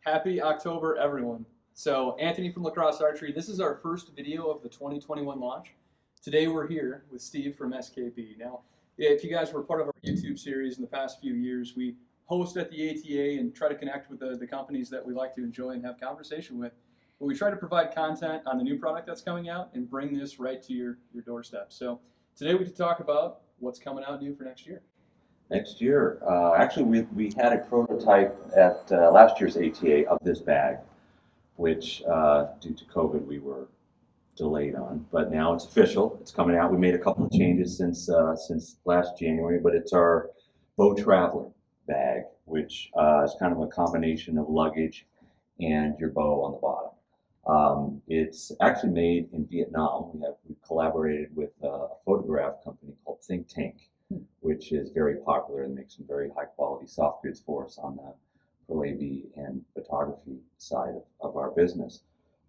Happy October, everyone. So, Anthony from Crosse Archery, this is our first video of the 2021 launch. Today we're here with Steve from SKB. Now, if you guys were part of our YouTube series in the past few years, we host at the ATA and try to connect with the companies that we like to enjoy and have conversation with. But we try to provide content on the new product that's coming out and bring this right to your doorstep. So, today we can talk about what's coming out new for next year. Next year, actually, we had a prototype at last year's ATA of this bag, which due to COVID we were delayed on, but now it's official. It's coming out. We made a couple of changes since last January, but it's our bow traveler bag, which is kind of a combination of luggage and your bow on the bottom. It's actually made in Vietnam. We've collaborated with a photograph company called Think Tank, which is very popular and makes some very high quality soft goods for us on the Pro AV and photography side of our business.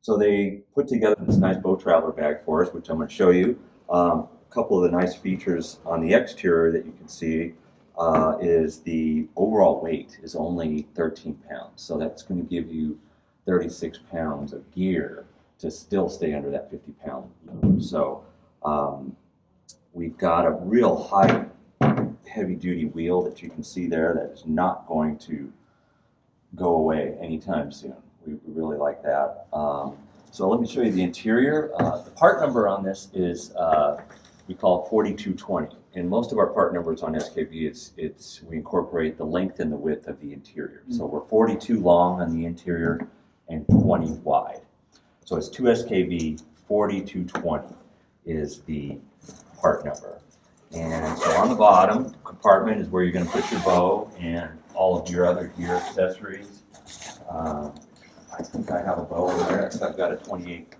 So they put together this nice bow traveler bag for us, which I'm going to show you. A couple of the nice features on the exterior that you can see is the overall weight is only 13 pounds. So that's going to give you 36 pounds of gear to still stay under that 50-pound load. So we've got a real high heavy-duty wheel that you can see there that is not going to go away anytime soon. We really like that. So let me show you the interior. The part number on this is, we call it 4220. And most of our part numbers on SKB, we incorporate the length and the width of the interior. So we're 42 long on the interior and 20 wide. So it's 2 SKB, 4220 is the part number. And so on the bottom compartment is where you're going to put your bow and all of your other gear accessories. I think I have a bow in there. I've got a 28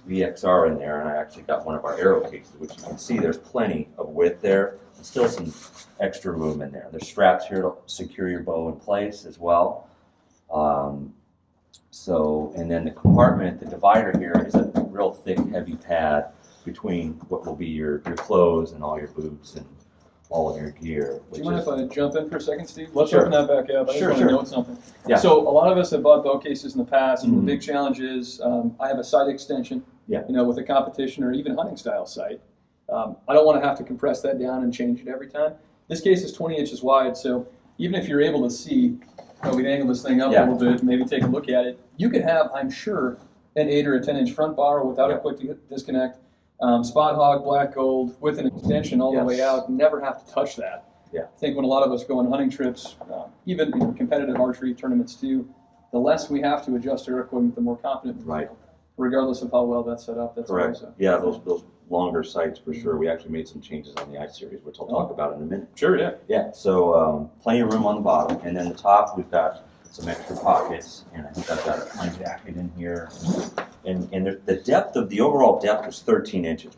VXR in there, and I actually got one of our arrow cases, which you can see there's plenty of width there. There's still some extra room in there. There's straps here to secure your bow in place as well. And then the compartment, the divider here is a real thick, heavy pad between what will be your clothes and all your boots and all of your gear. Do you mind if I jump in for a second, Steve? Let's Sure. open that back up. I just want to note something. Yeah. So a lot of us have bought bow cases in the past, and the big challenge is I have a sight extension, with a competition or even hunting style sight. I don't want to have to compress that down and change it every time. This case is 20 inches wide, so even if you're able to see, we can angle this thing up a little bit, maybe take a look at it. You could have, I'm sure, an 8 or a 10-inch front bar without a quick disconnect. Spot hog, black gold, with an extension all the way out, never have to touch that. I think when a lot of us go on hunting trips, even competitive archery tournaments too, the less we have to adjust our equipment, the more confident we feel, regardless of how well that's set up. That's correct. Those longer sights for sure. We actually made some changes on the I-Series, which I'll talk about in a minute. Sure, Yeah, so plenty of room on the bottom, and then the top we've got some extra pockets, and I think I've got my jacket in here. And the depth of the overall depth is 13 inches.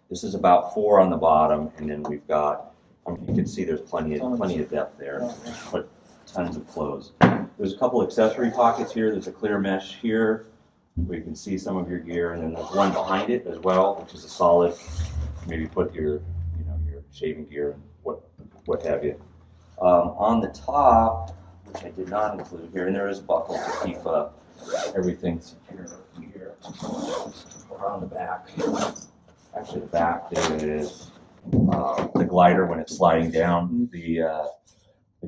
This is about 4 on the bottom, and then we've got, you can see there's plenty of depth there. Put tons of clothes. There's a couple accessory pockets here. There's a clear mesh here where you can see some of your gear, and then there's one behind it as well, which is a solid. Maybe put your your shaving gear and what have you. On the top, which I did not include here, and there is a buckle to keep everything secure here. Around the back. Actually, the back there is the glider when it's sliding down the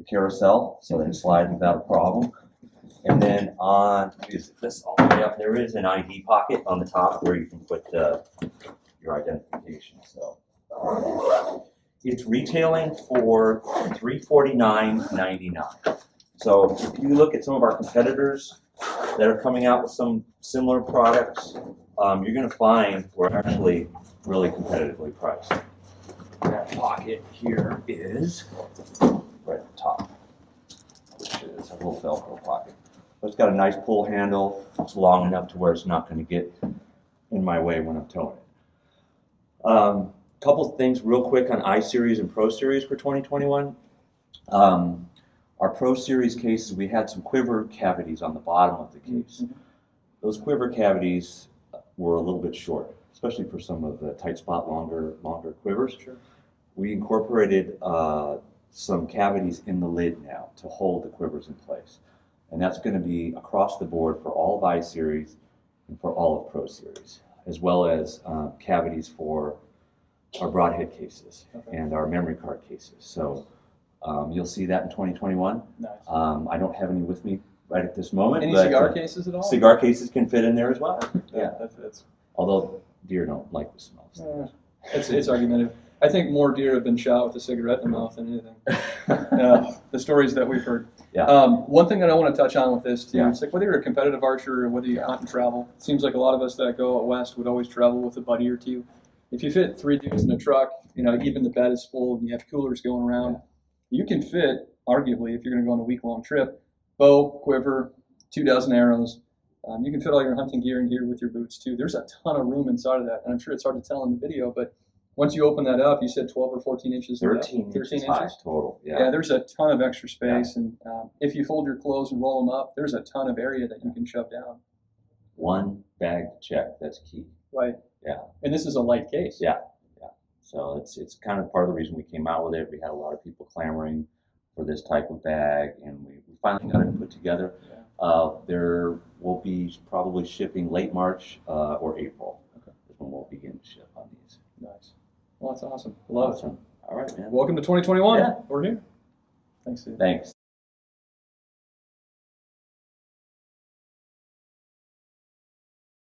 carousel, so that it slides without a problem. And then on this all the way up, there is an ID pocket on the top where you can put your identification. So it's retailing for $349.99. So if you look at some of our competitors that are coming out with some similar products, you're going to find we're actually really competitively priced. That pocket here is right at the top, which is a little Velcro pocket. But it's got a nice pull handle. It's long enough to where it's not going to get in my way when I'm towing it. Couple of things real quick on I-Series and Pro Series for 2021. Our Pro Series cases, we had some quiver cavities on the bottom of the case. Those quiver cavities were a little bit short, especially for some of the tight spot, longer quivers. Sure. We incorporated some cavities in the lid now to hold the quivers in place. And that's going to be across the board for all of I-Series and for all of Pro Series, as well as cavities for our broadhead cases and our memory card cases. So you'll see that in 2021. Nice. I don't have any with me right at this moment. Any but, cigar cases at all? Cigar cases can fit in there as well. Yeah, Yeah. that's Although deer don't like the smell. So. it's argumentative. I think more deer have been shot with a cigarette in the mouth than anything. The stories that we've heard. Yeah. One thing that I want to touch on with this too, Yeah. it's like whether you're a competitive archer or whether you hunt and travel. It seems like a lot of us that go out west would always travel with a buddy or two. If you fit 3 dudes in a truck, even the bed is full and you have coolers going around, you can fit, arguably, if you're going to go on a week-long trip, bow, quiver, 2 dozen arrows. You can fit all your hunting gear in here with your boots too. There's a ton of room inside of that, and I'm sure it's hard to tell in the video, but once you open that up, you said 12 or 14 inches. 13 inches high total. Yeah, there's a ton of extra space, and if you fold your clothes and roll them up, there's a ton of area that you can shove down. One bag to check. That's key. Right. Yeah. And this is a light case. Yeah. So it's kind of part of the reason we came out with it. We had a lot of people clamoring for this type of bag, and we finally got it put together. Yeah. There will be probably shipping late March or April. Okay. Is when we'll begin to ship on these. Nice. Well, that's awesome. Love it. All right, man. Welcome to 2021. Yeah. We're here. Thanks, Steve. Thanks.